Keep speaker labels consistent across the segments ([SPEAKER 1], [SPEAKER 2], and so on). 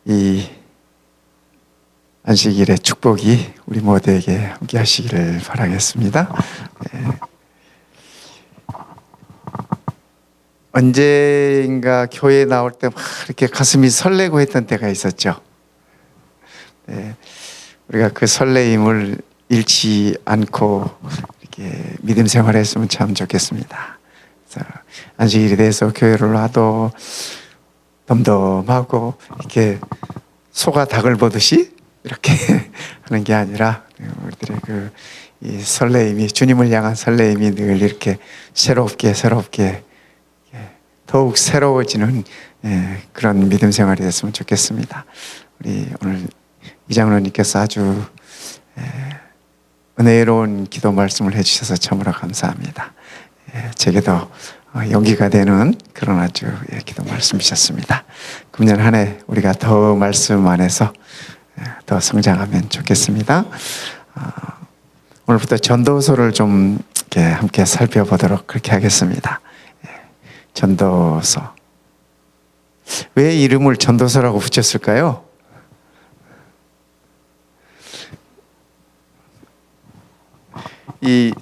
[SPEAKER 1] 이 안식일의 축복이 우리 모두에게 함께 하시기를 바라겠습니다. 네. 언젠가 교회에 나올 때 막 이렇게 가슴이 설레고 했던 때가 있었죠. 네. 우리가 그 설레임을 잃지 않고 이렇게 믿음 생활을 했으면 참 좋겠습니다. 그래서 안식일에 대해서 교회를 와도 덤덤하고 이렇게 소가 닭을 보듯이 이렇게 하는 게 아니라 우리들의 이 설레임이, 주님을 향한 설레임이 늘 이렇게 새롭게 더욱 새로워지는 그런 믿음 생활이 됐으면 좋겠습니다. 우리 오늘 이장로님께서 아주 은혜로운 기도 말씀을 해주셔서 참으로 감사합니다. 제게도 용기가 되는 그런 아주 기도 말씀이셨습니다. 금년 한 해 우리가 더 말씀 안에서 더 성장하면 좋겠습니다. 오늘부터 전도서를 좀 함께 살펴보도록 그렇게 하겠습니다. 전도서. 왜 이름을 전도서라고 붙였을까요? 이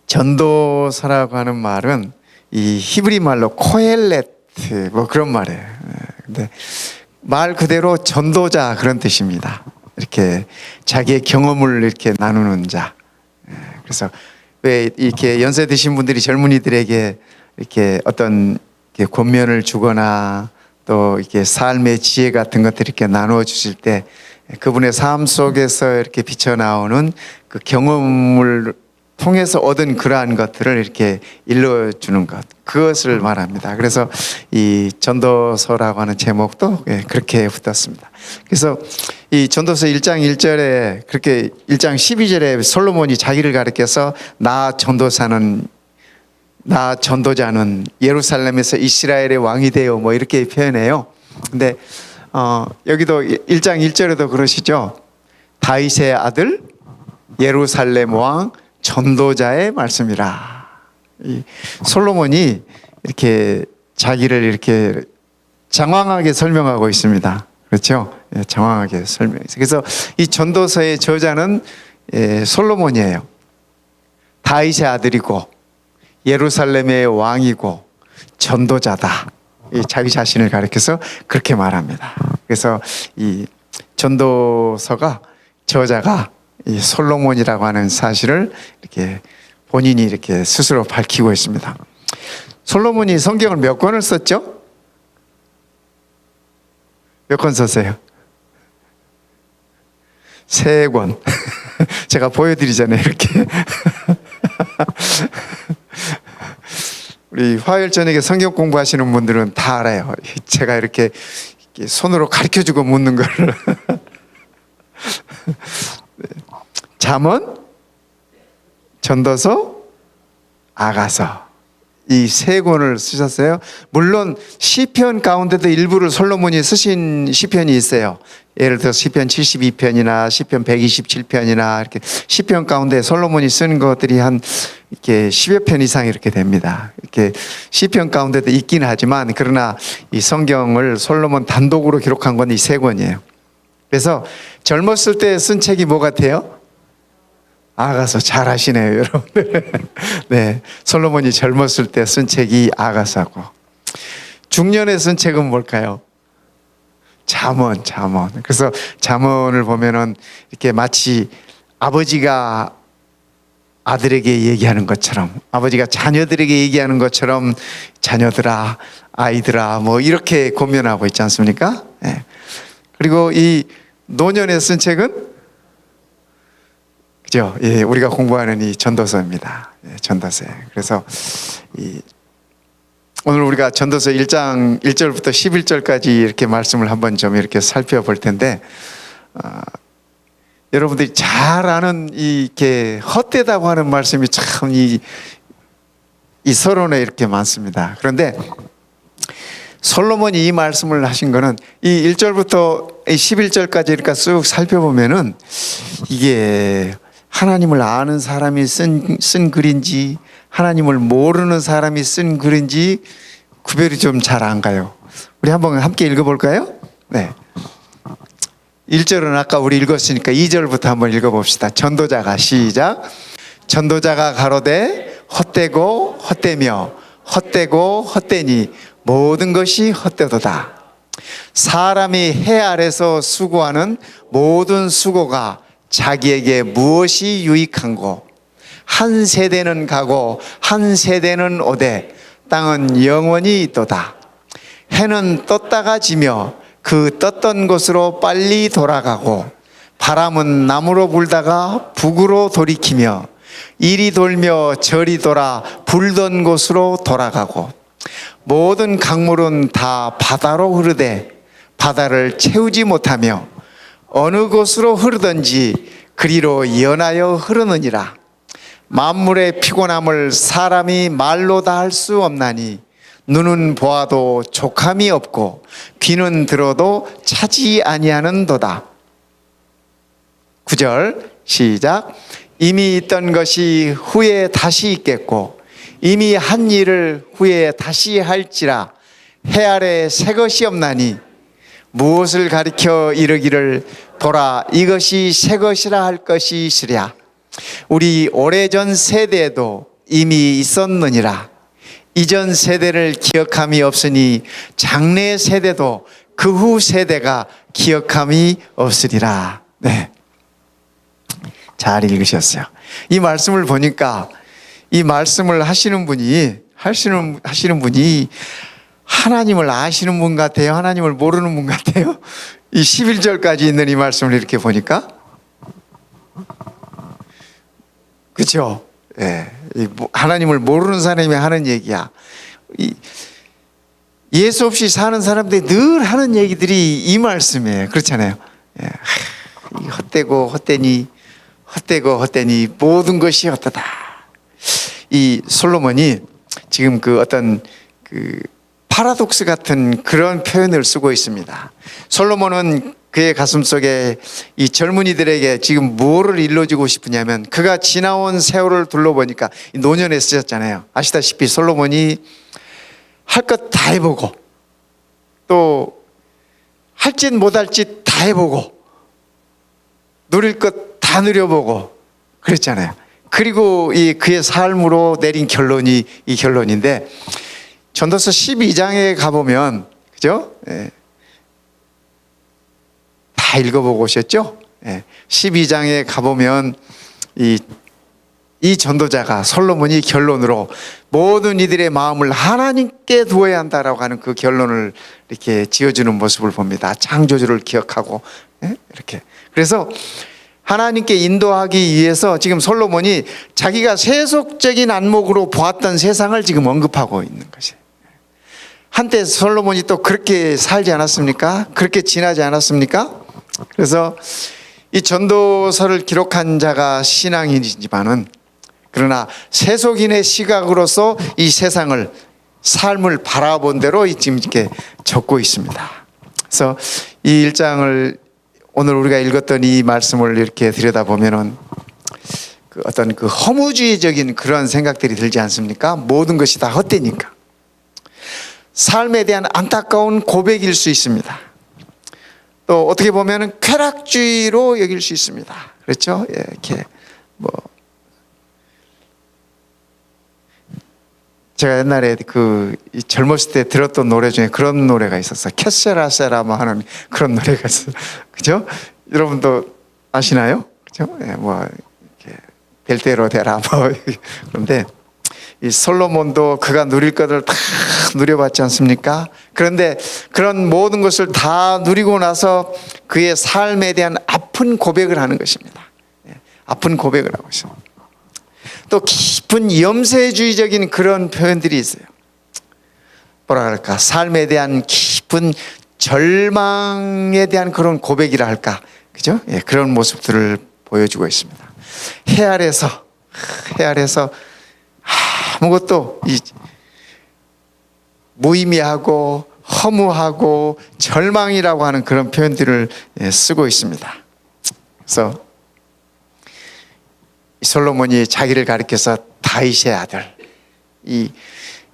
[SPEAKER 1] 전도서라고 하는 말은 이 히브리 말로 코헬레트 뭐 그런 말이에요. 근데 말 그대로 전도자 그런 뜻입니다. 이렇게 자기의 경험을 이렇게 나누는 자. 그래서 왜 이렇게 연세 드신 분들이 젊은이들에게 이렇게 어떤 이렇게 권면을 주거나 또 이렇게 삶의 지혜 같은 것들 이렇게 나누어 주실 때 그분의 삶 속에서 이렇게 비쳐나오는 그 경험을 통해서 얻은 그러한 것들을 이렇게 일러주는 것, 그것을 말합니다. 그래서 이 전도서라고 하는 제목도 그렇게 붙었습니다. 그래서 이 전도서 1장 1절에 그렇게 1장 12절에 솔로몬이 자기를 가리켜서 나 전도자는 예루살렘에서 이스라엘의 왕이 되어 뭐 이렇게 표현해요. 근데 여기도 1장 1절에도 그러시죠. 다윗의 아들 예루살렘 왕 전도자의 말씀이라. 이 솔로몬이 이렇게 자기를 이렇게 장황하게 설명하고 있습니다. 그렇죠? 장황하게 설명해서. 그래서 이 전도서의 저자는 솔로몬이에요. 다윗의 아들이고 예루살렘의 왕이고 전도자다. 자기 자신을 가리켜서 그렇게 말합니다. 그래서 이 전도서가 저자가 이 솔로몬이라고 하는 사실을 이렇게 본인이 이렇게 스스로 밝히고 있습니다. 솔로몬이 성경을 몇 권을 썼죠? 몇 권 썼어요? 3권. 제가 보여드리잖아요, 이렇게. 우리 화요일 저녁에 성경 공부하시는 분들은 다 알아요. 제가 이렇게 손으로 가르쳐주고 묻는 거를. 잠언, 전도서, 아가서 이 3권을 쓰셨어요. 물론 시편 가운데도 일부를 솔로몬이 쓰신 시편이 있어요. 예를 들어서 시편 72편이나 시편 127편이나 이렇게 시편 가운데 솔로몬이 쓰는 것들이 한 이렇게 10여 편 이상 이렇게 됩니다. 이렇게 시편 가운데도 있긴 하지만 그러나 이 성경을 솔로몬 단독으로 기록한 건 이 3권이에요. 그래서 젊었을 때 쓴 책이 뭐 같아요? 아가서. 잘 아시네요, 여러분들. 네, 솔로몬이 젊었을 때 쓴 책이 아가서고, 중년에 쓴 책은 뭘까요? 잠언. 그래서 잠언을 보면은 이렇게 마치 아버지가 아들에게 얘기하는 것처럼, 아버지가 자녀들에게 얘기하는 것처럼 자녀들아, 아이들아, 뭐 이렇게 권면하고 있지 않습니까? 네. 그리고 이 노년에 쓴 책은 그죠? 예, 우리가 공부하는 이 전도서입니다. 전도서. 그래서 오늘 우리가 전도서 1장 1절부터 11절까지 이렇게 말씀을 한번 좀 이렇게 살펴볼 텐데, 여러분들이 잘 아는 이렇게 헛되다고 하는 말씀이 참 이 서론에 이렇게 많습니다. 그런데 솔로몬이 이 말씀을 하신 거는 이 1절부터 11절까지 그러니까 쑥 살펴보면은 이게 하나님을 아는 사람이 쓴 글인지 하나님을 모르는 사람이 쓴 글인지 구별이 좀 잘 안 가요. 우리 한번 함께 읽어볼까요? 네. 1절은 아까 우리 읽었으니까 2절부터 한번 읽어봅시다. 전도자가 시작. 전도자가 가로되 헛되고 헛되며 헛되고 헛되니 모든 것이 헛되도다. 사람이 해 아래서 수고하는 모든 수고가 자기에게 무엇이 유익한고 한 세대는 가고 한 세대는 오되 땅은 영원히 있도다. 해는 떴다가 지며 그 떴던 곳으로 빨리 돌아가고 바람은 남으로 불다가 북으로 돌이키며 이리 돌며 저리 돌아 불던 곳으로 돌아가고 모든 강물은 다 바다로 흐르되 바다를 채우지 못하며 어느 곳으로 흐르든지 그리로 연하여 흐르느니라. 만물의 피곤함을 사람이 말로 다 할 수 없나니 눈은 보아도 족함이 없고 귀는 들어도 차지 아니하는도다. 9절 시작. 이미 있던 것이 후에 다시 있겠고 이미 한 일을 후에 다시 할지라. 해 아래 새 것이 없나니 무엇을 가리켜 이르기를 보라 이것이 새 것이라 할 것이 있으랴. 우리 오래전 세대에도 이미 있었느니라. 이전 세대를 기억함이 없으니 장래 세대도 그 후 세대가 기억함이 없으리라. 네, 잘 읽으셨어요. 이 말씀을 보니까 이 말씀을 하시는 분이 하나님을 아시는 분 같아요? 하나님을 모르는 분 같아요? 이 11절까지 있는 이 말씀을 이렇게 보니까 그렇죠? 예, 하나님을 모르는 사람이 하는 얘기야. 예수 없이 사는 사람들이 늘 하는 얘기들이 이 말씀이에요. 그렇잖아요. 예, 헛되고 헛되니 헛되고 헛되니 모든 것이 헛되다. 이 솔로몬이 지금 그 어떤 그 파라독스 같은 그런 표현을 쓰고 있습니다. 솔로몬은 그의 가슴속에 이 젊은이들에게 지금 뭐를 일러주고 싶으냐면 그가 지나온 세월을 둘러보니까 노년에 쓰셨잖아요. 아시다시피 솔로몬이 할 것 다 해보고 또 할 짓 못할 짓 다 해보고 누릴 것 다 누려보고 그랬잖아요. 그리고 이 그의 삶으로 내린 결론이 이 결론인데 전도서 12장에 가보면 그죠? 예. 다 읽어보고 오셨죠? 예. 12장에 가보면 이 전도자가 솔로몬이 결론으로 모든 이들의 마음을 하나님께 두어야 한다라고 하는 그 결론을 이렇게 지어주는 모습을 봅니다. 창조주를 기억하고 예? 이렇게. 그래서 하나님께 인도하기 위해서 지금 솔로몬이 자기가 세속적인 안목으로 보았던 세상을 지금 언급하고 있는 것이에요. 한때 솔로몬이 또 그렇게 살지 않았습니까? 그렇게 지나지 않았습니까? 그래서 이 전도서를 기록한 자가 신앙인이지만은 그러나 세속인의 시각으로서 이 세상을 삶을 바라본 대로 지금 이렇게 적고 있습니다. 그래서 이 1장을 오늘 우리가 읽었던 이 말씀을 이렇게 들여다보면은 그 어떤 그 허무주의적인 그런 생각들이 들지 않습니까? 모든 것이 다 헛되니까. 삶에 대한 안타까운 고백일 수 있습니다. 또 어떻게 보면은 쾌락주의로 여길 수 있습니다. 그렇죠? 예, 이렇게 뭐 제가 옛날에 그 젊었을 때 들었던 노래 중에 그런 노래가 있었어요. 캐세라세라 뭐 하는 그런 노래가 있어요. 그죠? 여러분도 아시나요? 그죠? 예, 뭐 이렇게 될 대로 되라 뭐 그런데 이 솔로몬도 그가 누릴 것을 다 누려봤지 않습니까? 그런데 그런 모든 것을 다 누리고 나서 그의 삶에 대한 아픈 고백을 하는 것입니다. 예, 아픈 고백을 하고 있습니다. 또 깊은 염세주의적인 그런 표현들이 있어요. 뭐라 할까? 삶에 대한 깊은 절망에 대한 그런 고백이라 할까? 그죠? 예, 그런 모습들을 보여주고 있습니다. 해 아래서 아무것도 무의미하고 허무하고 절망이라고 하는 그런 표현들을 쓰고 있습니다. 그래서 솔로몬이 자기를 가리켜서 다윗의 아들, 이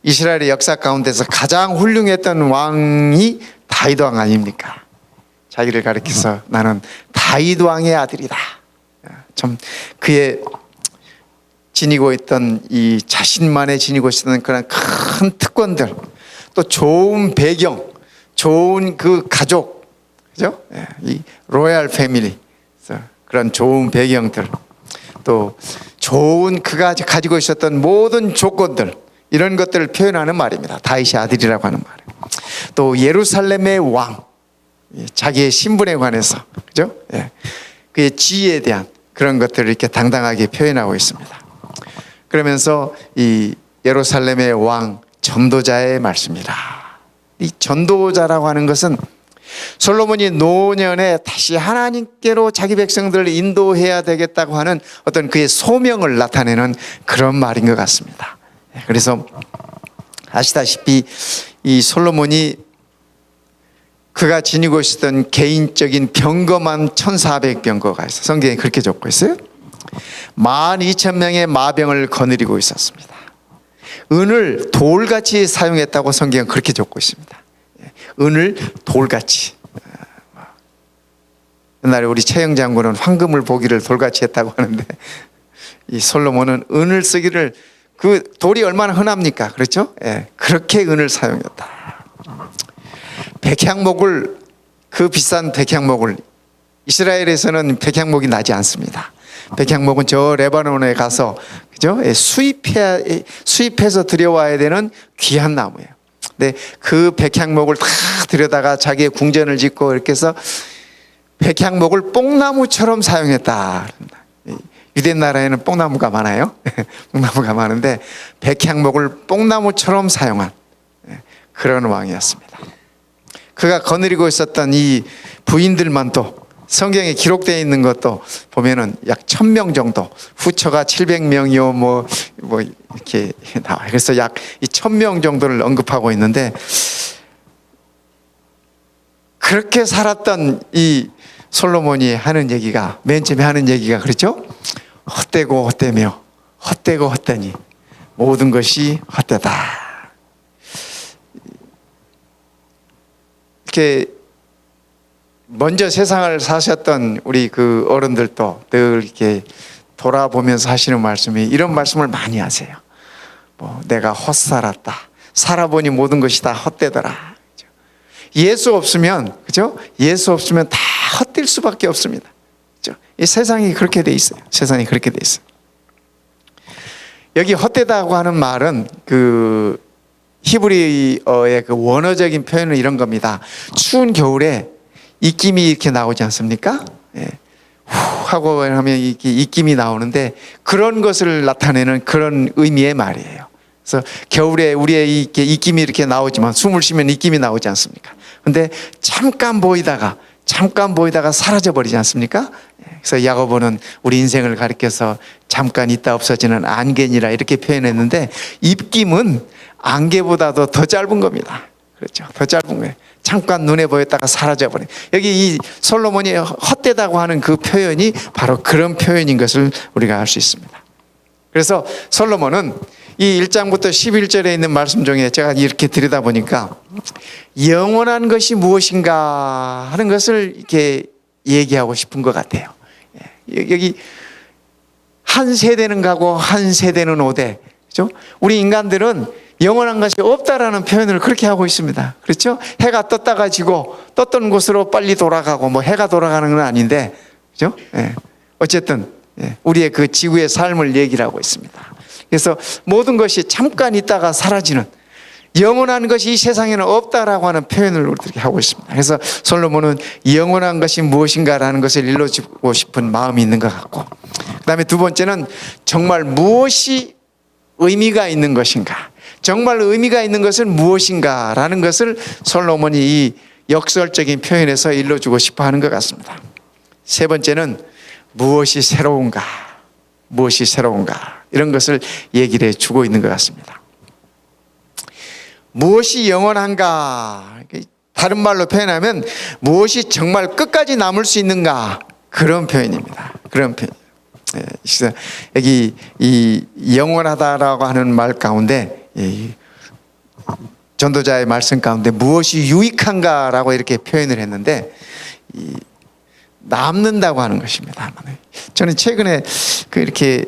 [SPEAKER 1] 이스라엘의 역사 가운데서 가장 훌륭했던 왕이 다윗 왕 아닙니까? 자기를 가리켜서 나는 다윗 왕의 아들이다. 좀 그의 지니고 있던 이 자신만의 지니고 있었던 그런 큰 특권들, 또 좋은 배경, 좋은 그 가족, 그죠? 이 로얄 패밀리, 그런 좋은 배경들, 또 좋은 그가 가지고 있었던 모든 조건들, 이런 것들을 표현하는 말입니다. 다윗의 아들이라고 하는 말. 또 예루살렘의 왕, 자기의 신분에 관해서, 그죠? 그의 지위에 대한 그런 것들을 이렇게 당당하게 표현하고 있습니다. 그러면서 이 예루살렘의 왕, 전도자의 말씀이다. 이 전도자라고 하는 것은 솔로몬이 노년에 다시 하나님께로 자기 백성들을 인도해야 되겠다고 하는 어떤 그의 소명을 나타내는 그런 말인 것 같습니다. 그래서 아시다시피 이 솔로몬이 그가 지니고 있었던 개인적인 병거만 1,400병거가 있어요. 성경에 그렇게 적고 있어요. 12,000명의 마병을 거느리고 있었습니다. 은을 돌같이 사용했다고 성경은 그렇게 적고 있습니다. 은을 돌같이. 옛날에 우리 최영 장군은 황금을 보기를 돌같이 했다고 하는데, 이 솔로몬은 은을 쓰기를, 그 돌이 얼마나 흔합니까? 그렇죠? 그렇게 은을 사용했다. 백향목을, 그 비싼 백향목을, 이스라엘에서는 백향목이 나지 않습니다. 백향목은 저 레바논에 가서, 그죠? 수입해서 들여와야 되는 귀한 나무예요. 근데 그 백향목을 다 들여다가 자기의 궁전을 짓고 이렇게 해서 백향목을 뽕나무처럼 사용했다. 유대 나라에는 뽕나무가 많아요. 뽕나무가 많은데 백향목을 뽕나무처럼 사용한 그런 왕이었습니다. 그가 거느리고 있었던 이 부인들만도 성경에 기록되어 있는 것도 보면은 약 1,000명 정도, 후처가 700명이요, 뭐 이렇게 나와요. 그래서 약 1,000명 정도를 언급하고 있는데, 그렇게 살았던 이 솔로몬이 하는 얘기가, 맨 처음에 하는 얘기가 그렇죠? 헛되고 헛되며 헛되고 헛되니 모든 것이 헛되다. 이렇게 먼저 세상을 사셨던 우리 그 어른들도 늘 이렇게 돌아보면서 하시는 말씀이, 이런 말씀을 많이 하세요. 뭐 내가 헛살았다. 살아보니 모든 것이 다 헛되더라. 예수 없으면, 그죠? 예수 없으면 다 헛될 수밖에 없습니다. 그죠? 이 세상이 그렇게 돼 있어요. 세상이 그렇게 돼 있어요. 여기 헛되다고 하는 말은 그 히브리어의 그 원어적인 표현은 이런 겁니다. 추운 겨울에 입김이 이렇게 나오지 않습니까? 후 하고 하면 이렇게 입김이 나오는데, 그런 것을 나타내는 그런 의미의 말이에요. 그래서 겨울에 우리의 이렇게 입김이 이렇게 나오지만, 숨을 쉬면 입김이 나오지 않습니까? 근데 잠깐 보이다가 사라져 버리지 않습니까? 그래서 야고보는 우리 인생을 가리켜서 잠깐 있다 없어지는 안개니라 이렇게 표현했는데, 입김은 안개보다도 더 짧은 겁니다. 그렇죠? 더 짧은 거예요. 잠깐 눈에 보였다가 사라져버린. 여기 이 솔로몬이 헛되다고 하는 그 표현이 바로 그런 표현인 것을 우리가 알 수 있습니다. 그래서 솔로몬은 이 1장부터 11절에 있는 말씀 중에 제가 이렇게 들여다보니까 영원한 것이 무엇인가 하는 것을 이렇게 얘기하고 싶은 것 같아요. 여기 한 세대는 가고 한 세대는 오되, 그렇죠? 우리 인간들은 영원한 것이 없다라는 표현을 그렇게 하고 있습니다. 그렇죠? 해가 떴다가 지고 떴던 곳으로 빨리 돌아가고, 뭐 해가 돌아가는 건 아닌데, 그렇죠? 어쨌든 우리의 그 지구의 삶을 얘기를 하고 있습니다. 그래서 모든 것이 잠깐 있다가 사라지는, 영원한 것이 이 세상에는 없다라고 하는 표현을 우리들이 하고 있습니다. 그래서 솔로몬은 영원한 것이 무엇인가라는 것을 일러주고 싶은 마음이 있는 것 같고, 그 다음에 두 번째는 정말 무엇이 의미가 있는 것인가, 정말 의미가 있는 것은 무엇인가라는 것을 솔로몬이 이 역설적인 표현에서 일러주고 싶어 하는 것 같습니다. 세 번째는 무엇이 새로운가, 무엇이 새로운가, 이런 것을 얘기를 해주고 있는 것 같습니다. 무엇이 영원한가, 다른 말로 표현하면 무엇이 정말 끝까지 남을 수 있는가, 그런 표현입니다. 그런 표현. 여기 이 영원하다라고 하는 말 가운데, 전도자의 말씀 가운데 무엇이 유익한가라고 이렇게 표현을 했는데, 남는다고 하는 것입니다. 저는 최근에 이렇게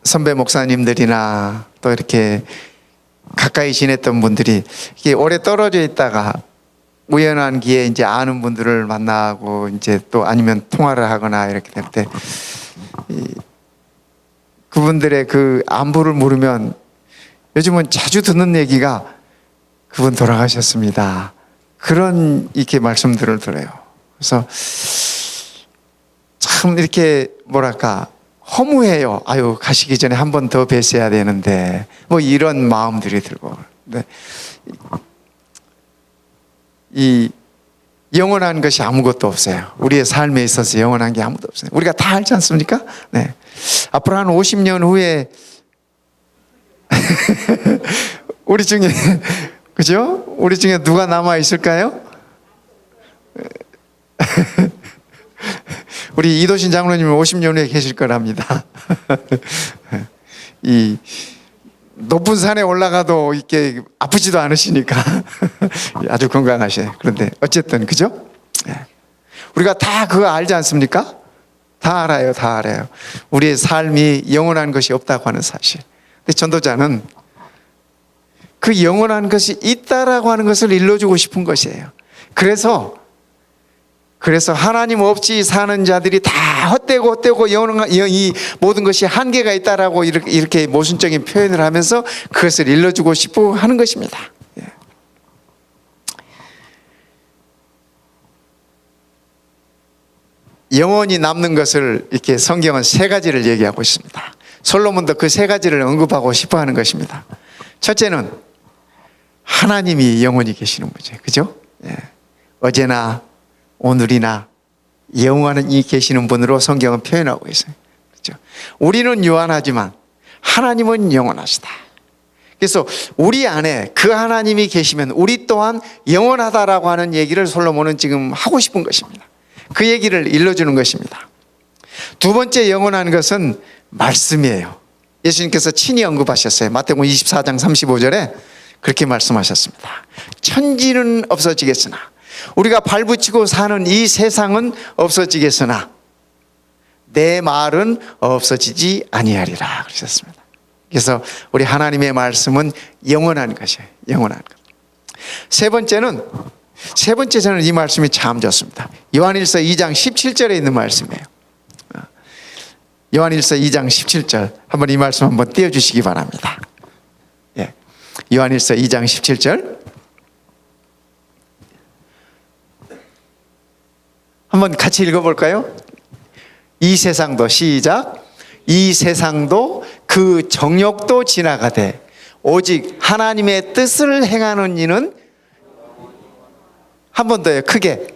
[SPEAKER 1] 선배 목사님들이나 또 이렇게 가까이 지냈던 분들이 이게 오래 떨어져 있다가 우연한 기회에 이제 아는 분들을 만나고 이제 또 아니면 통화를 하거나 이렇게 될 때 그분들의 그 안부를 물으면 요즘은 자주 듣는 얘기가 그분 돌아가셨습니다. 그런 이렇게 말씀들을 들어요. 그래서 참 이렇게 뭐랄까 허무해요. 아유, 가시기 전에 한 번 더 뵀어야 되는데 뭐 이런 마음들이 들고. 근데 이 영원한 것이 아무것도 없어요. 우리의 삶에 있어서 영원한 게 아무것도 없어요. 우리가 다 알지 않습니까? 네. 앞으로 한 50년 후에 우리 중에 그죠? 우리 중에 누가 남아 있을까요? 우리 이도신 장로님은 50년 후에 계실 거랍니다. 이 높은 산에 올라가도 이렇게 아프지도 않으시니까 아주 건강하셔요. 그런데 어쨌든 그죠? 우리가 다 그거 알지 않습니까? 다 알아요, 다 알아요. 우리의 삶이 영원한 것이 없다고 하는 사실. 근데 전도자는 그 영원한 것이 있다라고 하는 것을 일러주고 싶은 것이에요. 그래서 하나님 없이 사는 자들이 다 헛되고 이 모든 것이 한계가 있다라고 이렇게 모순적인 표현을 하면서 그것을 일러주고 싶어 하는 것입니다. 영원히 남는 것을 이렇게 성경은 세 가지를 얘기하고 있습니다. 솔로몬도 그 세 가지를 언급하고 싶어 하는 것입니다. 첫째는 하나님이 영원히 계시는 거죠. 그죠? 어제나 오늘이나 영원히 계시는 분으로 성경은 표현하고 있어요. 그렇죠? 우리는 유한하지만 하나님은 영원하시다. 그래서 우리 안에 그 하나님이 계시면 우리 또한 영원하다라고 하는 얘기를 솔로몬은 지금 하고 싶은 것입니다. 그 얘기를 일러주는 것입니다. 두 번째 영원한 것은 말씀이에요. 예수님께서 친히 언급하셨어요. 마태복음 24장 35절에 그렇게 말씀하셨습니다. 천지는 없어지겠으나 우리가 발붙이고 사는 이 세상은 없어지겠으나 내 말은 없어지지 아니하리라 그러셨습니다. 그래서 우리 하나님의 말씀은 영원한 것이에요. 영원한 것. 세 번째는 저는 이 말씀이 참 좋습니다. 요한일서 2장 17절에 있는 말씀이에요. 요한일서 2장 17절 한번 이 말씀 한번 띄워주시기 바랍니다. 요한일서 2장 17절 한번 같이 읽어볼까요? 이 세상도 시작. 이 세상도 그 정욕도 지나가되 오직 하나님의 뜻을 행하는 이는 한 번 더요. 크게.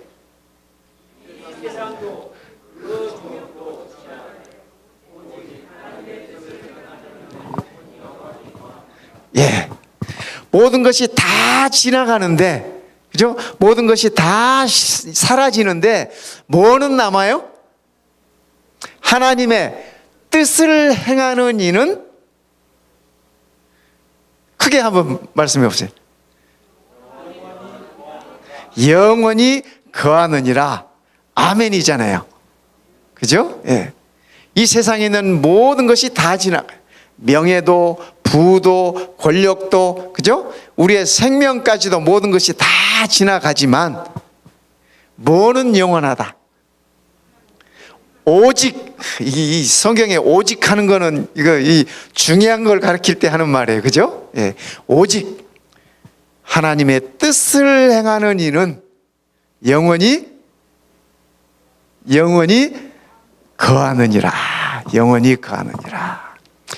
[SPEAKER 1] 예. 모든 것이 다 지나가는데, 그죠? 모든 것이 다 사라지는데, 뭐는 남아요? 하나님의 뜻을 행하는 이는 크게 한번 말씀해 보세요. 영원히 거하느니라. 아멘이잖아요. 그죠? 예. 이 세상에 있는 모든 것이 다 지나가요. 명예도, 부도, 권력도, 그죠? 우리의 생명까지도 모든 것이 다 지나가지만 뭐는 영원하다. 오직, 이 성경에 오직 하는 거는 이 중요한 걸 가르칠 때 하는 말이에요. 그죠? 예. 오직 하나님의 뜻을 행하는 이는 영원히 거하느니라. 영원히 거하느니라.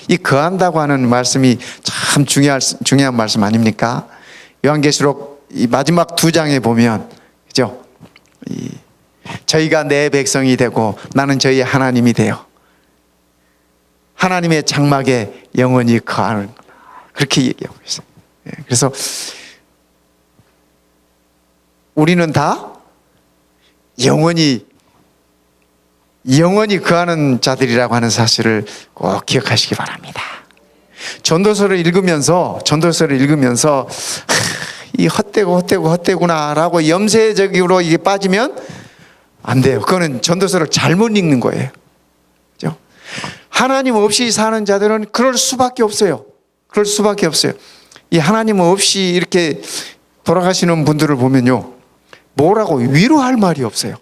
[SPEAKER 1] 이 거한다고 하는 말씀이 참 중요한 말씀 아닙니까? 요한계시록 이 마지막 2장에 보면, 그죠? 저희가 내 백성이 되고 나는 저희의 하나님이 되어 하나님의 장막에 영원히 거하는, 그렇게 얘기하고 있어요. 그래서 우리는 다 영원히 거하는 자들이라고 하는 사실을 꼭 기억하시기 바랍니다. 전도서를 읽으면서 이 헛된 헛되구나라고 염세적으로 이게 빠지면 안 돼요. 그거는 전도서를 잘못 읽는 거예요. 그죠? 하나님 없이 사는 자들은 그럴 수밖에 없어요. 그럴 수밖에 없어요. 이 하나님 없이 이렇게 돌아가시는 분들을 보면요, 뭐라고 위로할 말이 없어요.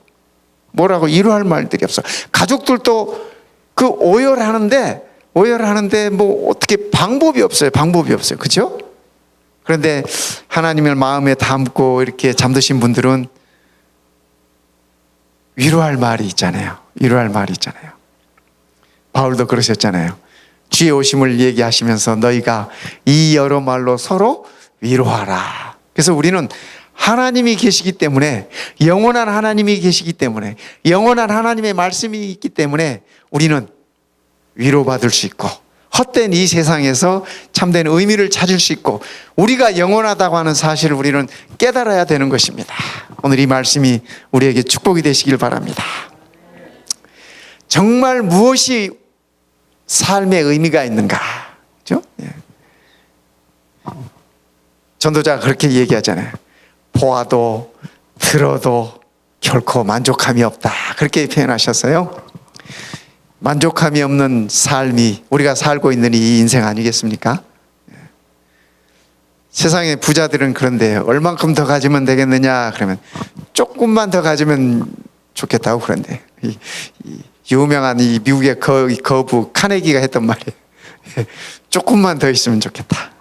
[SPEAKER 1] 뭐라고 위로할 말들이 없어. 가족들도 그 오열하는데 뭐 어떻게 방법이 없어요. 그렇죠? 그런데 하나님을 마음에 담고 이렇게 잠드신 분들은 위로할 말이 있잖아요. 바울도 그러셨잖아요. 주의 오심을 얘기하시면서 너희가 이 여러 말로 서로 위로하라. 그래서 우리는 하나님이 계시기 때문에, 영원한 하나님이 계시기 때문에, 영원한 하나님의 말씀이 있기 때문에 우리는 위로받을 수 있고, 헛된 이 세상에서 참된 의미를 찾을 수 있고, 우리가 영원하다고 하는 사실을 우리는 깨달아야 되는 것입니다. 오늘 이 말씀이 우리에게 축복이 되시길 바랍니다. 정말 무엇이 삶의 의미가 있는가? 그렇죠? 전도자가 그렇게 얘기하잖아요. 보아도 들어도 결코 만족함이 없다. 그렇게 표현하셨어요. 만족함이 없는 삶이 우리가 살고 있는 이 인생 아니겠습니까? 세상의 부자들은 그런데 얼만큼 더 가지면 되겠느냐 그러면 조금만 더 가지면 좋겠다고 그런데 이 유명한 이 미국의 거부 카네기가 했던 말이에요. 조금만 더 있으면 좋겠다.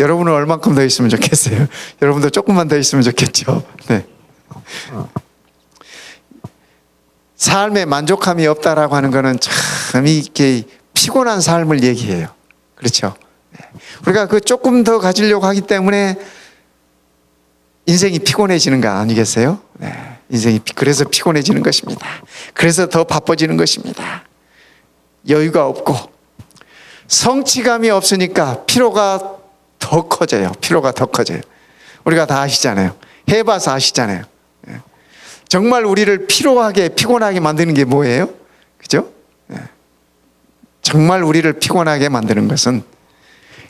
[SPEAKER 1] 여러분은 얼만큼 더 있으면 좋겠어요? 여러분도 조금만 더 있으면 좋겠죠. 네. 삶에 만족함이 없다라고 하는 것은 참 이렇게 피곤한 삶을 얘기해요. 그렇죠? 우리가 그 조금 더 가지려고 하기 때문에 인생이 피곤해지는 거 아니겠어요? 네. 인생이 그래서 피곤해지는 것입니다. 그래서 더 바빠지는 것입니다. 여유가 없고 성취감이 없으니까 피로가 더 커져요. 우리가 다 아시잖아요. 해봐서 아시잖아요. 정말 우리를 피곤하게 만드는 게 뭐예요? 그죠? 정말 우리를 피곤하게 만드는 것은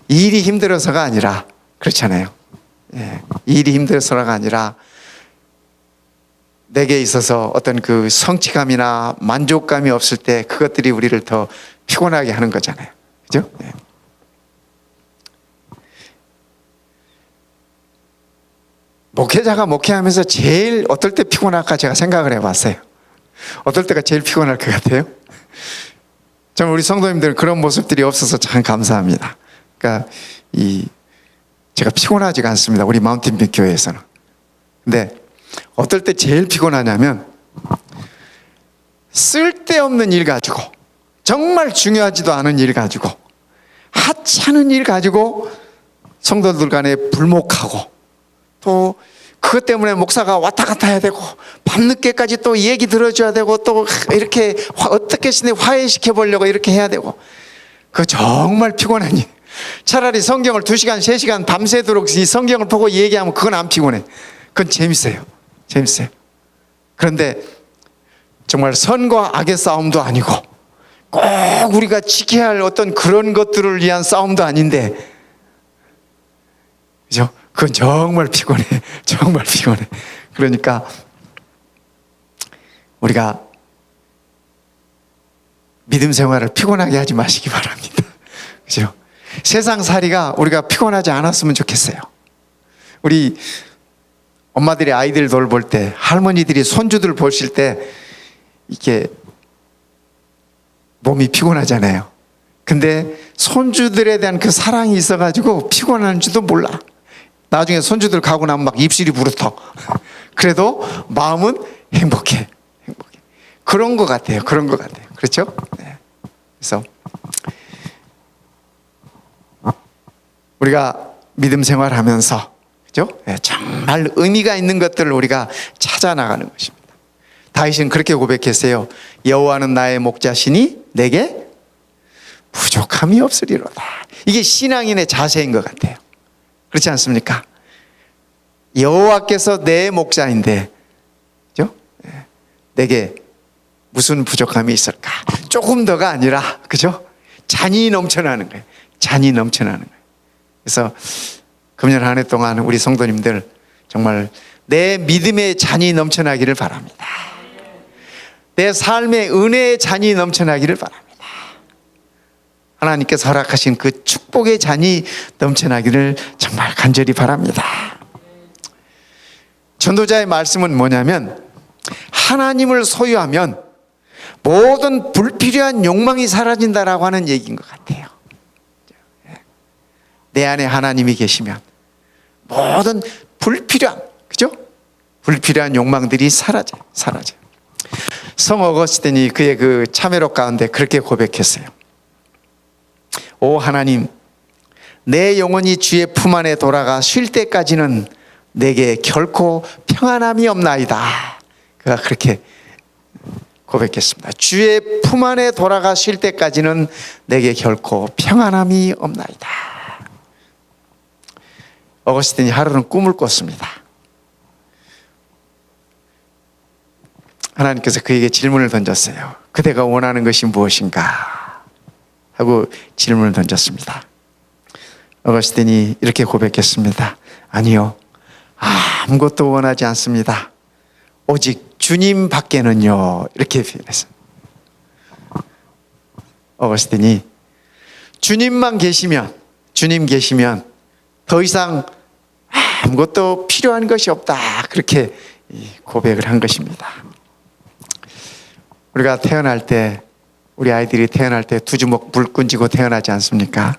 [SPEAKER 1] 일이 힘들어서가 아니라, 그렇잖아요. 일이 힘들어서가 아니라 내게 있어서 어떤 그 성취감이나 만족감이 없을 때 그것들이 우리를 더 피곤하게 하는 거잖아요. 그죠? 목회자가 목회하면서 제일 어떨 때 피곤할까 제가 생각을 해봤어요. 어떨 때가 제일 피곤할 것 같아요? 정말 우리 성도님들 그런 모습들이 없어서 참 감사합니다. 그러니까 제가 피곤하지가 않습니다. 우리 마운틴뷰 교회에서는. 근데 어떨 때 제일 피곤하냐면 쓸데없는 일 가지고, 정말 중요하지도 않은 일 가지고, 하찮은 일 가지고 성도들 간에 불목하고, 또 그것 때문에 목사가 왔다 갔다 해야 되고 밤늦게까지 또 얘기 들어줘야 되고 또 이렇게 어떻게 화해시켜 보려고 이렇게 해야 되고, 그거 정말 피곤한 일. 차라리 성경을 2시간 3시간 밤새도록 이 성경을 보고 얘기하면 그건 안 피곤해. 그건 재밌어요. 그런데 정말 선과 악의 싸움도 아니고 꼭 우리가 지켜야 할 어떤 그런 것들을 위한 싸움도 아닌데, 그죠? 그건 정말 피곤해. 그러니까 우리가 믿음 생활을 피곤하게 하지 마시기 바랍니다. 그죠? 세상살이가 우리가 피곤하지 않았으면 좋겠어요. 우리 엄마들이 아이들 돌볼 때, 할머니들이 손주들 보실 때 이렇게 몸이 피곤하잖아요. 근데 손주들에 대한 그 사랑이 있어가지고 피곤한지도 몰라. 나중에 손주들 가고 나면 막 입술이 부르터. 그래도 마음은 행복해. 그런 것 같아요. 그렇죠? 네. 그래서 우리가 믿음 생활하면서, 그죠? 네, 정말 의미가 있는 것들을 우리가 찾아 나가는 것입니다. 다윗은 그렇게 고백했어요. 여호와는 나의 목자시니 내게 부족함이 없으리로다. 이게 신앙인의 자세인 것 같아요. 그렇지 않습니까? 여호와께서 내 목자인데, 그죠? 내게 무슨 부족함이 있을까? 조금 더가 아니라, 그죠? 잔이 넘쳐나는 거예요. 그래서 금년 한 해 동안 우리 성도님들 정말 내 믿음의 잔이 넘쳐나기를 바랍니다. 내 삶의 은혜의 잔이 넘쳐나기를 바랍니다. 하나님께서 허락하신 그 축복의 잔이 넘쳐나기를 정말 간절히 바랍니다. 전도자의 말씀은 뭐냐면, 하나님을 소유하면 모든 불필요한 욕망이 사라진다라고 하는 얘기인 것 같아요. 내 안에 하나님이 계시면 모든 그죠? 불필요한 욕망들이 사라져. 성 어거스틴이 그의 그 참회록 가운데 그렇게 고백했어요. 오 하나님, 내 영혼이 주의 품 안에 돌아가 쉴 때까지는 내게 결코 평안함이 없나이다. 그가 그렇게 고백했습니다. 주의 품 안에 돌아가 쉴 때까지는 내게 결코 평안함이 없나이다. 어거스틴이 하루는 꿈을 꿨습니다. 하나님께서 그에게 질문을 던졌어요. 그대가 원하는 것이 무엇인가? 하고 질문을 던졌습니다. 어거스틴이 이렇게 고백했습니다. 아니요, 아무것도 원하지 않습니다. 오직 주님 밖에는요. 이렇게 표현했어요. 어거스틴이 주님 계시면 더 이상 아무것도 필요한 것이 없다. 그렇게 고백을 한 것입니다. 우리가 태어날 때, 우리 아이들이 태어날 때 두 주먹 불끈 쥐고 태어나지 않습니까?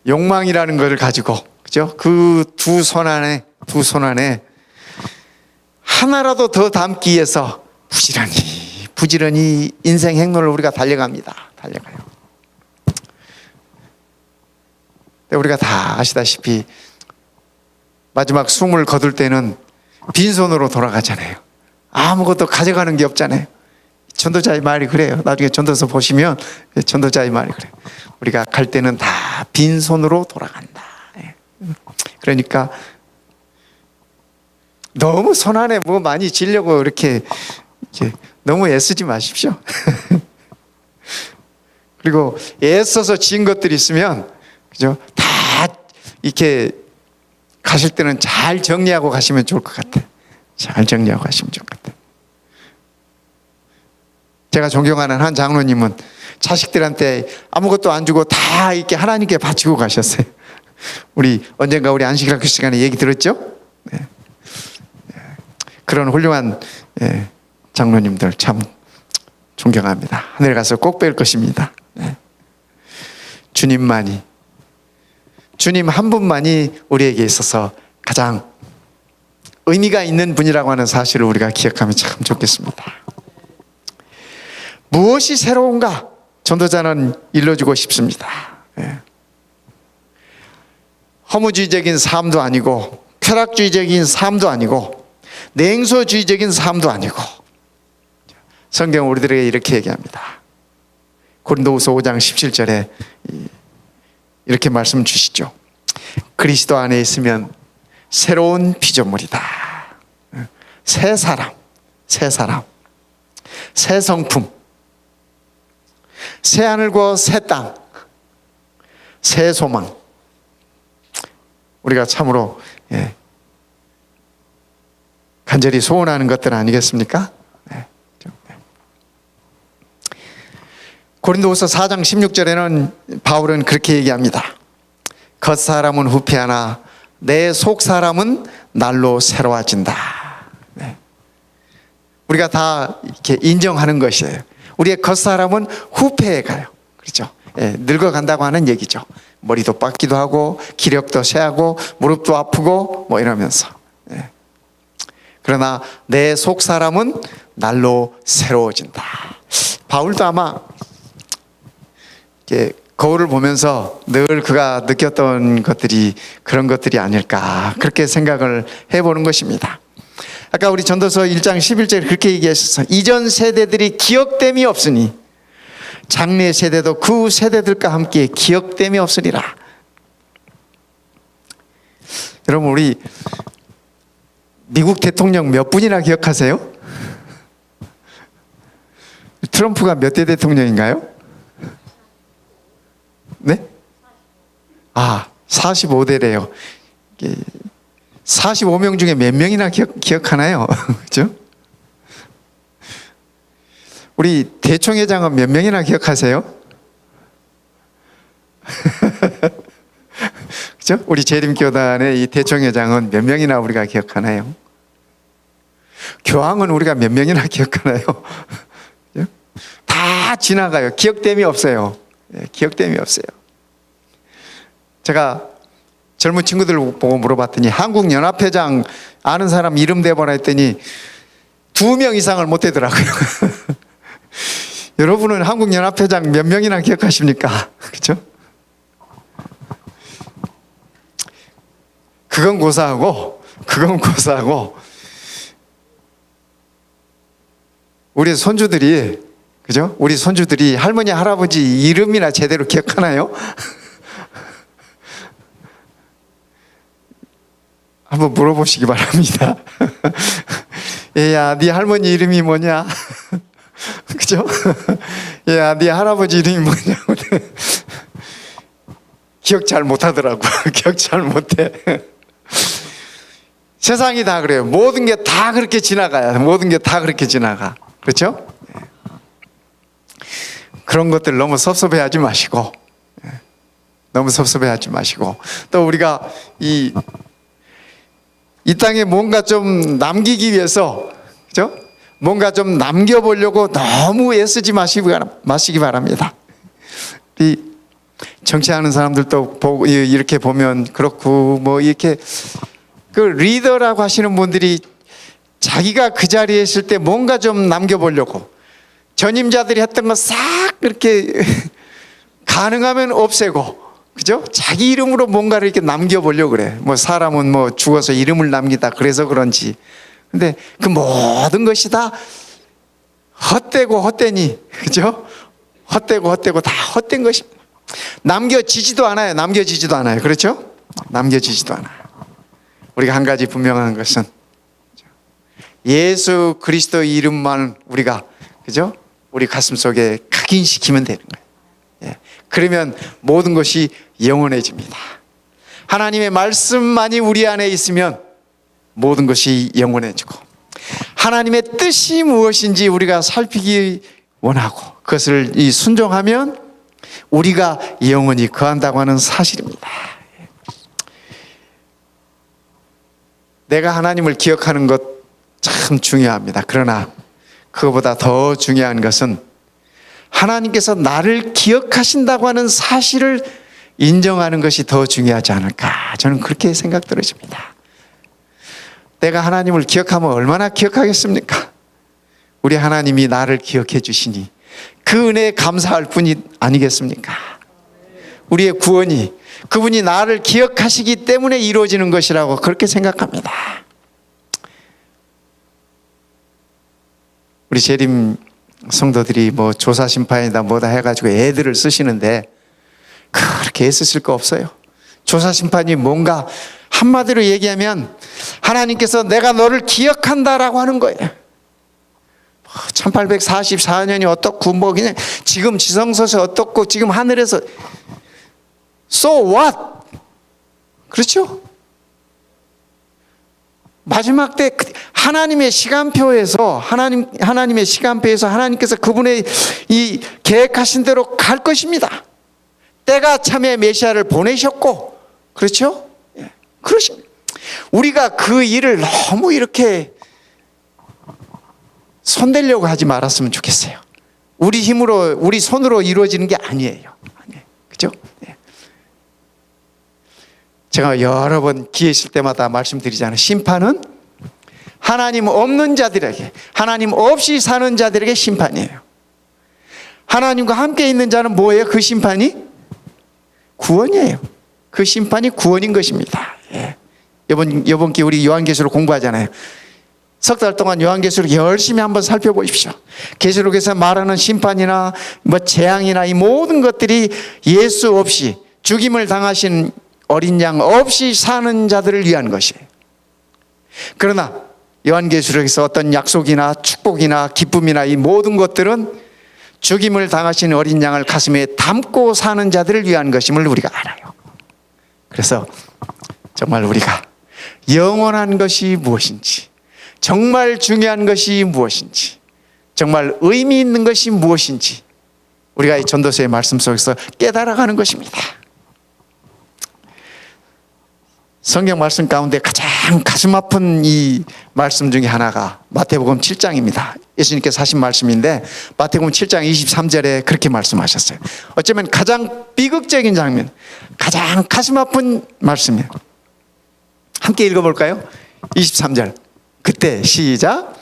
[SPEAKER 1] 욕망이라는 것을 가지고, 그죠? 그 두 손 안에 하나라도 더 담기 위해서 부지런히 인생 행로를 우리가 달려가요. 우리가 다 아시다시피 마지막 숨을 거둘 때는 빈손으로 돌아가잖아요. 아무것도 가져가는 게 없잖아요. 전도자의 말이 그래요. 나중에 전도서 보시면 전도자의 말이 그래요. 우리가 갈 때는 다 빈손으로 돌아간다. 그러니까 너무 손 안에 뭐 많이 지려고 이렇게 너무 애쓰지 마십시오. 그리고 애써서 지은 것들이 있으면, 그죠? 다 이렇게 가실 때는 잘 정리하고 가시면 좋을 것 같아요. 잘 정리하고 가시면 좋을 것 같아요. 제가 존경하는 한 장로님은 자식들한테 아무것도 안 주고 다 이렇게 하나님께 바치고 가셨어요. 언젠가 우리 안식일학교 시간에 얘기 들었죠? 네. 그런 훌륭한 장로님들 참 존경합니다. 하늘에 가서 꼭 뵐 것입니다. 네. 주님 한 분만이 우리에게 있어서 가장 의미가 있는 분이라고 하는 사실을 우리가 기억하면 참 좋겠습니다. 무엇이 새로운가? 전도자는 일러주고 싶습니다. 허무주의적인 삶도 아니고, 쾌락주의적인 삶도 아니고, 냉소주의적인 삶도 아니고, 성경은 우리들에게 이렇게 얘기합니다. 고린도후서 5장 17절에 이렇게 말씀 주시죠. 그리스도 안에 있으면 새로운 피조물이다. 새 사람, 새 성품, 새 하늘과 새 땅, 새 소망. 우리가 참으로 간절히 소원하는 것들 아니겠습니까? 고린도후서 4장 16절에는 바울은 그렇게 얘기합니다. 겉사람은 후패하나 내 속사람은 날로 새로워진다. 우리가 다 이렇게 인정하는 것이에요. 우리의 겉사람은 후패해 가요. 그렇죠? 늙어간다고 하는 얘기죠. 머리도 빠기도 하고 기력도 쇠하고 무릎도 아프고 뭐 이러면서. 그러나 내 속사람은 날로 새로워진다. 바울도 아마 이렇게 거울을 보면서 늘 그가 느꼈던 것들이 그런 것들이 아닐까, 그렇게 생각을 해보는 것입니다. 아까 우리 전도서 1장 11절에 그렇게 얘기하셨어요. 이전 세대들이 기억됨이 없으니 장래 세대도 그 세대들과 함께 기억됨이 없으리라. 여러분, 우리 미국 대통령 몇 분이나 기억하세요? 트럼프가 몇 대 대통령인가요? 네? 45대래요. 45명 중에 몇 명이나 기억하나요? 그죠? 우리 대총회장은 몇 명이나 기억하세요? 그죠? 우리 재림교단의 이 대총회장은 몇 명이나 우리가 기억하나요? 교황은 우리가 몇 명이나 기억하나요? 그죠? 다 지나가요. 기억됨이 없어요. 기억됨이 없어요. 제가 젊은 친구들 보고 물어봤더니 한국연합회장 아는 사람 이름 대보라 했더니 2명 이상을 못 되더라고요. 여러분은 한국연합회장 몇 명이나 기억하십니까? 그렇죠? 그건 고사하고 우리 손주들이, 그죠? 우리 손주들이 할머니 할아버지 이름이나 제대로 기억하나요? 한번 물어보시기 바랍니다. 얘야, 네 할머니 이름이 뭐냐? 그죠? 얘야, 네 할아버지 이름이 뭐냐? 기억 잘 못하더라고. 기억 잘 못해. 세상이 다 그래요. 모든 게 다 그렇게 지나가요. 모든 게 다 그렇게 지나가. 그렇죠? 그런 것들 너무 섭섭해하지 마시고, 너무 섭섭해하지 마시고, 또 우리가 이 땅에 뭔가 좀 남기기 위해서, 그죠? 뭔가 좀 남겨보려고 너무 애쓰지 마시기 바랍니다. 이 정치하는 사람들도 보고 이렇게 보면 그렇고, 뭐 이렇게 그 리더라고 하시는 분들이 자기가 그 자리에 있을 때 뭔가 좀 남겨보려고 전임자들이 했던 거 싹 이렇게 가능하면 없애고, 그죠? 자기 이름으로 뭔가를 이렇게 남겨보려고 그래. 뭐 사람은 뭐 죽어서 이름을 남기다 그래서 그런지. 근데 그 모든 것이 다 헛되고 헛되니, 그죠? 헛되고 다 헛된 것이 남겨지지도 않아요. 그렇죠? 남겨지지도 않아요. 우리가 한 가지 분명한 것은 예수 그리스도 이름만 우리가, 그죠? 우리 가슴 속에 각인시키면 되는 거예요. 예. 그러면 모든 것이 영원해집니다. 하나님의 말씀만이 우리 안에 있으면 모든 것이 영원해지고, 하나님의 뜻이 무엇인지 우리가 살피기 원하고 그것을 순종하면 우리가 영원히 거한다고 하는 사실입니다. 내가 하나님을 기억하는 것 참 중요합니다. 그러나 그것보다 더 중요한 것은 하나님께서 나를 기억하신다고 하는 사실을 인정하는 것이 더 중요하지 않을까, 저는 그렇게 생각 들어집니다. 내가 하나님을 기억하면 얼마나 기억하겠습니까? 우리 하나님이 나를 기억해 주시니 그 은혜에 감사할 뿐이 아니겠습니까? 우리의 구원이 그분이 나를 기억하시기 때문에 이루어지는 것이라고 그렇게 생각합니다. 우리 재림 성도들이 뭐 조사심판이다 뭐다 해가지고 애들을 쓰시는데 그렇게 애쓰실 거 없어요. 조사심판이 뭔가 한마디로 얘기하면 하나님께서 내가 너를 기억한다라고 하는 거예요. 1844년이 어떻고 뭐 그냥 지금 지성소서 어떻고 지금 하늘에서 So what? 그렇죠? 마지막 때 하나님의 시간표에서 하나님께서 그분의 이 계획하신 대로 갈 것입니다. 때가 참에 메시아를 보내셨고, 그렇죠? 그렇습니다. 우리가 그 일을 너무 이렇게 손대려고 하지 말았으면 좋겠어요. 우리 힘으로, 우리 손으로 이루어지는 게 아니에요. 그죠? 제가 여러 번 기회 있을 때마다 말씀드리잖아요. 심판은 하나님 없는 자들에게, 하나님 없이 사는 자들에게 심판이에요. 하나님과 함께 있는 자는 뭐예요? 그 심판이 구원이에요. 그 심판이 구원인 것입니다. 이번 기회 우리 요한계시록 공부하잖아요. 석 달 동안 요한계시록 열심히 한번 살펴보십시오. 계시록에서 말하는 심판이나 뭐 재앙이나 이 모든 것들이 예수 없이, 죽임을 당하신 어린 양 없이 사는 자들을 위한 것이에요. 그러나 요한계시록에서 어떤 약속이나 축복이나 기쁨이나 이 모든 것들은 죽임을 당하신 어린 양을 가슴에 담고 사는 자들을 위한 것임을 우리가 알아요. 그래서 정말 우리가 영원한 것이 무엇인지, 정말 중요한 것이 무엇인지, 정말 의미 있는 것이 무엇인지 우리가 이 전도서의 말씀 속에서 깨달아가는 것입니다. 성경 말씀 가운데 가장 가슴 아픈 이 말씀 중에 하나가 마태복음 7장입니다. 예수님께서 하신 말씀인데 마태복음 7장 23절에 그렇게 말씀하셨어요. 어쩌면 가장 비극적인 장면, 가장 가슴 아픈 말씀이에요. 함께 읽어볼까요? 23절. 그때 시작.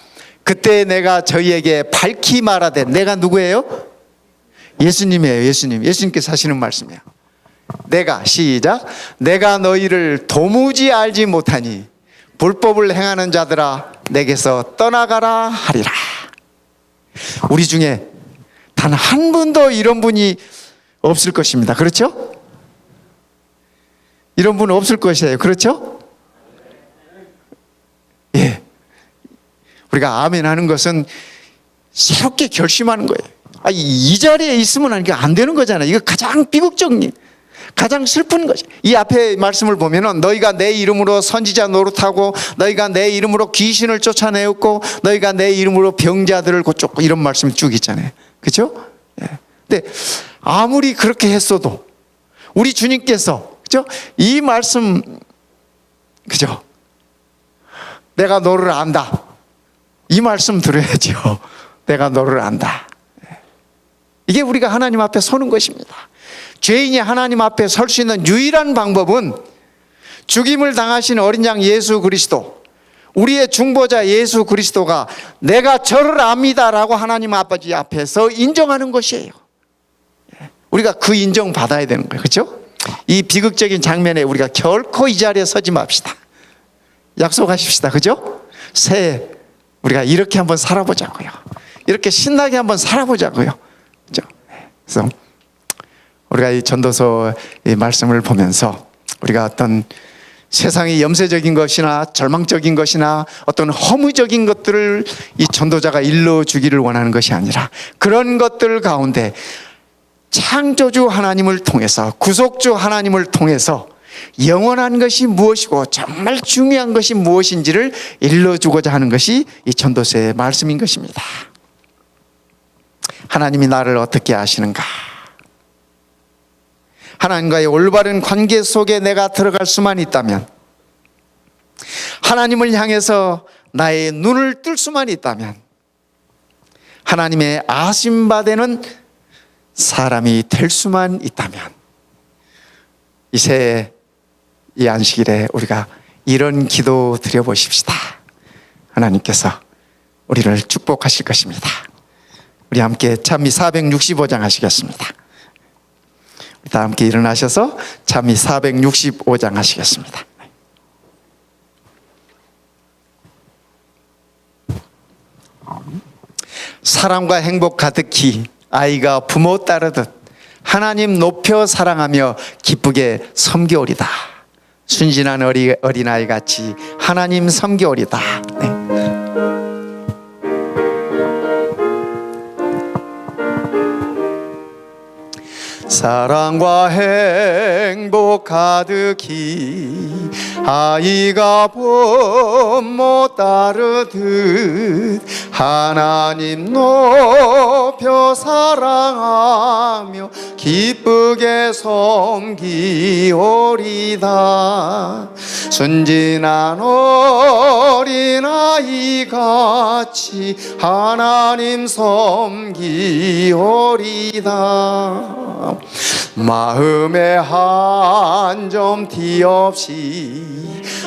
[SPEAKER 1] 그때 내가 저희에게 밝히 말하되, 내가 누구예요? 예수님이에요. 예수님께서 하시는 말씀이에요. 내가 시작. 내가 너희를 도무지 알지 못하니 불법을 행하는 자들아 내게서 떠나가라 하리라. 우리 중에 단 한 분도 이런 분이 없을 것입니다. 그렇죠? 이런 분 없을 것이에요. 그렇죠? 예. 우리가 아멘 하는 것은 새롭게 결심하는 거예요. 이 자리에 있으면 이게 안 되는 거잖아요. 이거 가장 비극적인, 가장 슬픈 거죠. 이 앞에 말씀을 보면은 너희가 내 이름으로 선지자 노릇하고 너희가 내 이름으로 귀신을 쫓아내었고 너희가 내 이름으로 병자들을 고쳤고 이런 말씀이 쭉 있잖아요. 그렇죠? 예. 근데 아무리 그렇게 했어도 우리 주님께서 그렇죠? 이 말씀 그죠? 내가 너를 안다. 이 말씀 들어야죠. 내가 너를 안다. 이게 우리가 하나님 앞에 서는 것입니다. 죄인이 하나님 앞에 설 수 있는 유일한 방법은 죽임을 당하신 어린 양 예수 그리스도, 우리의 중보자 예수 그리스도가 내가 저를 압니다라고 하나님 아버지 앞에서 인정하는 것이에요. 우리가 그 인정 받아야 되는 거예요. 그렇죠? 이 비극적인 장면에 우리가 결코 이 자리에 서지 맙시다. 약속하십시다. 그죠? 새해 우리가 이렇게 한번 살아보자고요. 이렇게 신나게 한번 살아보자고요. 그죠? 그래서 우리가 이 전도서 이 말씀을 보면서 우리가 어떤 세상의 염세적인 것이나 절망적인 것이나 어떤 허무적인 것들을 이 전도자가 일러주기를 원하는 것이 아니라 그런 것들 가운데 창조주 하나님을 통해서, 구속주 하나님을 통해서 영원한 것이 무엇이고 정말 중요한 것이 무엇인지를 일러주고자 하는 것이 이 전도서의 말씀인 것입니다. 하나님이 나를 어떻게 아시는가? 하나님과의 올바른 관계 속에 내가 들어갈 수만 있다면, 하나님을 향해서 나의 눈을 뜰 수만 있다면 하나님의 아심받는 사람이 될 수만 있다면 이 새해 이 안식일에 우리가 이런 기도 드려보십시다. 하나님께서 우리를 축복하실 것입니다. 우리 함께 찬미 465장 하시겠습니다. 다 함께 일어나셔서 찬미 465장 하시겠습니다. 사랑과 행복 가득히 아이가 부모 따르듯 하나님 높여 사랑하며 기쁘게 섬겨오리다. 순진한 어린아이 같이 하나님 섬겨오리다. 네. 사랑과 행복 가득히 아이가 부모 따르듯 하나님 높여 사랑하며 기쁘게 섬기오리다. 순진한 어린아이 같이 하나님 섬기오리다. 마음에 한 점 티 없이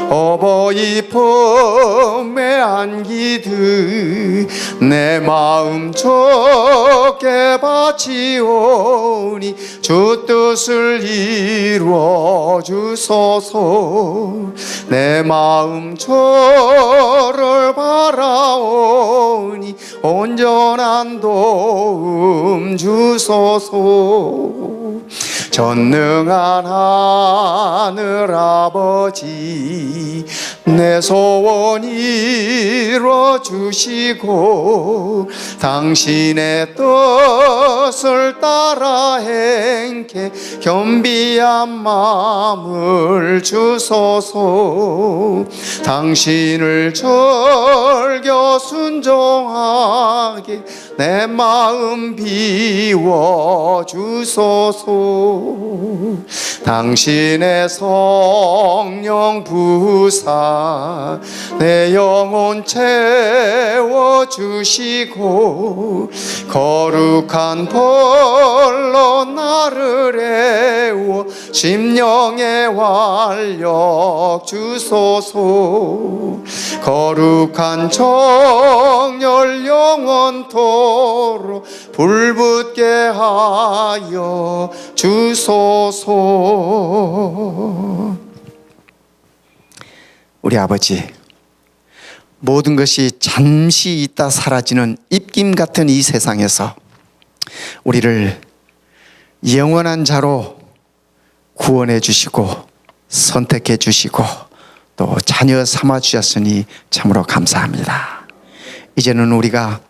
[SPEAKER 1] 어버이 품에 안기듯 내 마음 좁게 바치오니 주 뜻을 이루어 주소서. 내 마음 저를 바라오니 온전한 도움 주소서. 전능한 하늘 아버지 내 소원 이루어주시고 당신의 뜻을 따라 행케 겸비한 마음을 주소서. 당신을 즐겨 순종하게 내 마음 비워주소서. 당신의 성령 부사 내 영혼 채워주시고 거룩한 벌로 나를 애워 심령의 활력 주소서. 거룩한 정열 영원토록 불붙게 하여 주소서. 우리 아버지, 모든 것이 잠시 있다 사라지는 입김 같은 이 세상에서 우리를 영원한 자로 구원해 주시고 선택해 주시고 또 자녀 삼아 주셨으니 참으로 감사합니다. 이제는 우리가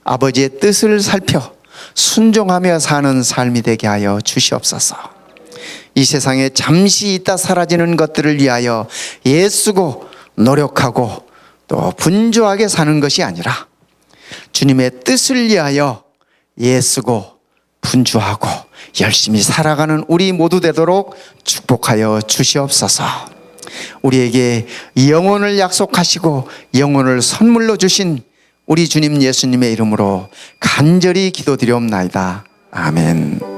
[SPEAKER 1] 아버지의 뜻을 살펴 순종하며 사는 삶이 되게 하여 주시옵소서. 이 세상에 잠시 있다 사라지는 것들을 위하여 애쓰고 노력하고 또 분주하게 사는 것이 아니라 주님의 뜻을 위하여 애쓰고 분주하고 열심히 살아가는 우리 모두 되도록 축복하여 주시옵소서. 우리에게 영혼을 약속하시고 영혼을 선물로 주신 우리 주님 예수님의 이름으로 간절히 기도드리옵나이다. 아멘.